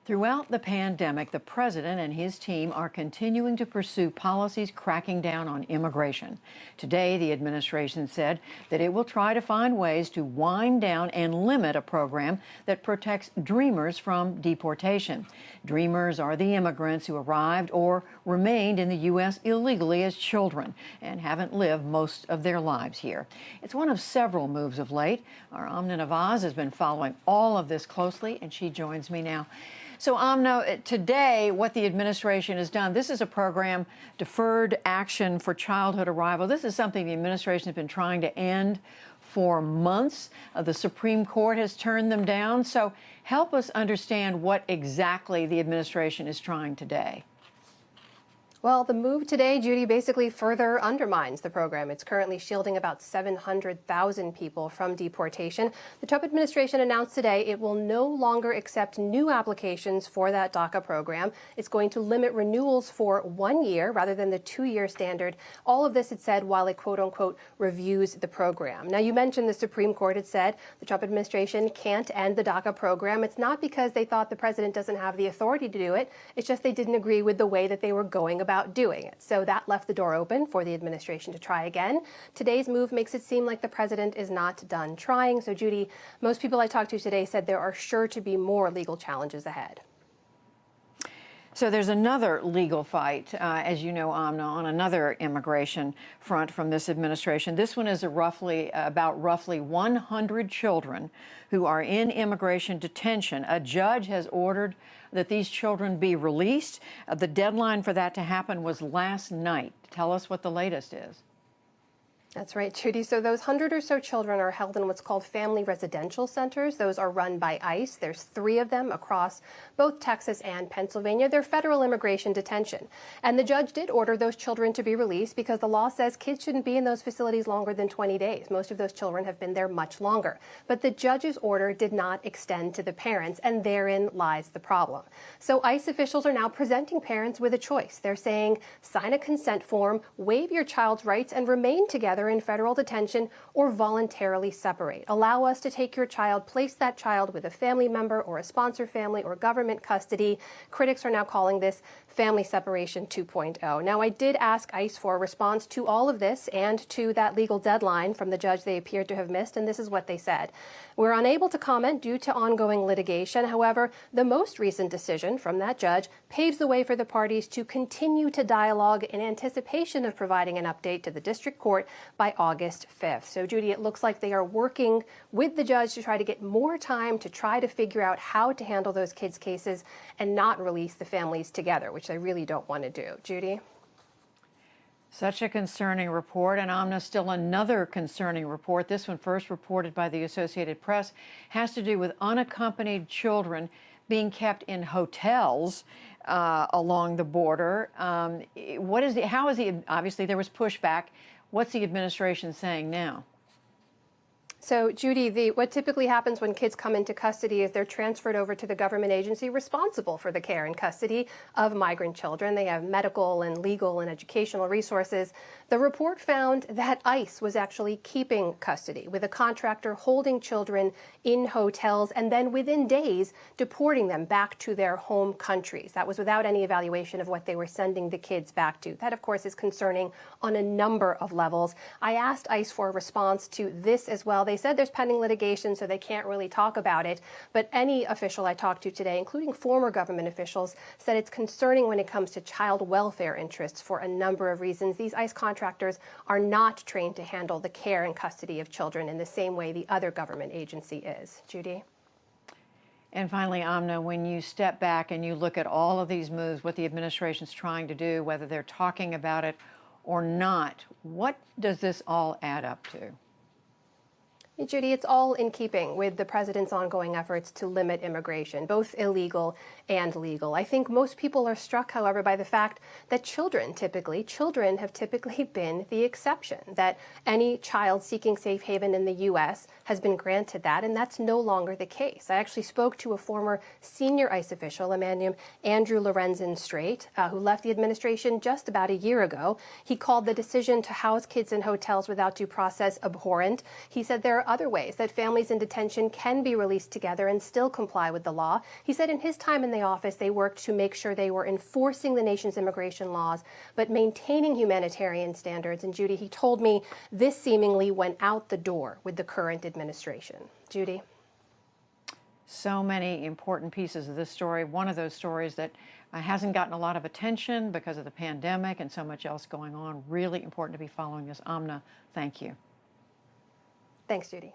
Throughout the pandemic, the president and his team are continuing to pursue policies cracking down on immigration. Today, the administration said that it will try to find ways to wind down and limit a program that protects Dreamers from deportation. Dreamers are the immigrants who arrived or remained in the U.S. illegally as children and haven't lived most of their lives here. It's one of several moves of late. Our Amna Nawaz has been following all of this closely, and she joins me now. So, Amna, today, what the administration has done, this is a program, Deferred Action for Childhood Arrival. This is something the administration has been trying to end for months. The Supreme Court has turned them down. So help us understand what exactly the administration is trying today. Well, the move today, Judy, basically further undermines the program. It's currently shielding about 700,000 people from deportation. The Trump administration announced today it will no longer accept new applications for that DACA program. It's going to limit renewals for 1 year rather than the 2-year standard. All of this, it said, while it quote unquote reviews the program. Now, you mentioned the Supreme Court had said the Trump administration can't end the DACA program. It's not because they thought the president doesn't have the authority to do it. It's just they didn't agree with the way that they were going about doing it. So that left the door open for the administration to try again. Today's move makes it seem like the president is not done trying. So, Judy, most people I talked to today said there are sure to be more legal challenges ahead. So there's another legal fight, as you know, Amna, on another immigration front from this administration. This one is about roughly 100 children who are in immigration detention. A judge has ordered that these children be released. The deadline for that to happen was last night. Tell us what the latest is. That's right, Judy. So those 100 or so children are held in what's called family residential centers. Those are run by ICE. There's 3 of them across both Texas and Pennsylvania. They're federal immigration detention. And the judge did order those children to be released because the law says kids shouldn't be in those facilities longer than 20 days. Most of those children have been there much longer. But the judge's order did not extend to the parents, and therein lies the problem. So ICE officials are now presenting parents with a choice. They're saying, sign a consent form, waive your child's rights, and remain together in federal detention, or voluntarily separate. Allow us to take your child, place that child with a family member or a sponsor family or government custody. Critics are now calling this Family Separation 2.0. Now, I did ask ICE for a response to all of this and to that legal deadline from the judge they appeared to have missed, and this is what they said. We're unable to comment due to ongoing litigation. However, the most recent decision from that judge paves the way for the parties to continue to dialogue in anticipation of providing an update to the district court by August 5th. So, Judy, it looks like they are working with the judge to try to get more time to try to figure out how to handle those kids' cases and not release the families together, which they really don't want to do. Judy? Such a concerning report, and Amna, still another concerning report. This one, first reported by the Associated Press, has to do with unaccompanied children being kept in hotels along the border. How is the, obviously there was pushback. What's the administration saying now? So, Judy, what typically happens when kids come into custody is they're transferred over to the government agency responsible for the care and custody of migrant children. They have medical and legal and educational resources. The report found that ICE was actually keeping custody, with a contractor holding children in hotels and then within days deporting them back to their home countries. That was without any evaluation of what they were sending the kids back to. That, of course, is concerning on a number of levels. I asked ICE for a response to this as well. They said there's pending litigation, so they can't really talk about it. But any official I talked to today, including former government officials, said it's concerning when it comes to child welfare interests for a number of reasons. These ICE contractors are not trained to handle the care and custody of children in the same way the other government agency is. Judy? And finally, Amna, when you step back and you look at all of these moves, what the administration's trying to do, whether they're talking about it or not, what does this all add up to? Judy, it's all in keeping with the president's ongoing efforts to limit immigration, both illegal and legal. I think most people are struck, however, by the fact that children have typically been the exception, that any child seeking safe haven in the U.S. has been granted that, and that's no longer the case. I actually spoke to a former senior ICE official, a man named Andrew Lorenzen Strait, who left the administration just about a year ago. He called the decision to house kids in hotels without due process abhorrent. He said there are are other ways that families in detention can be released together and still comply with the law. He said in his time in the office, they worked to make sure they were enforcing the nation's immigration laws, but maintaining humanitarian standards. And Judy, he told me this seemingly went out the door with the current administration. Judy? So many important pieces of this story. One of those stories that hasn't gotten a lot of attention because of the pandemic and so much else going on. Really important to be following this. Amna, thank you. Thanks, Judy.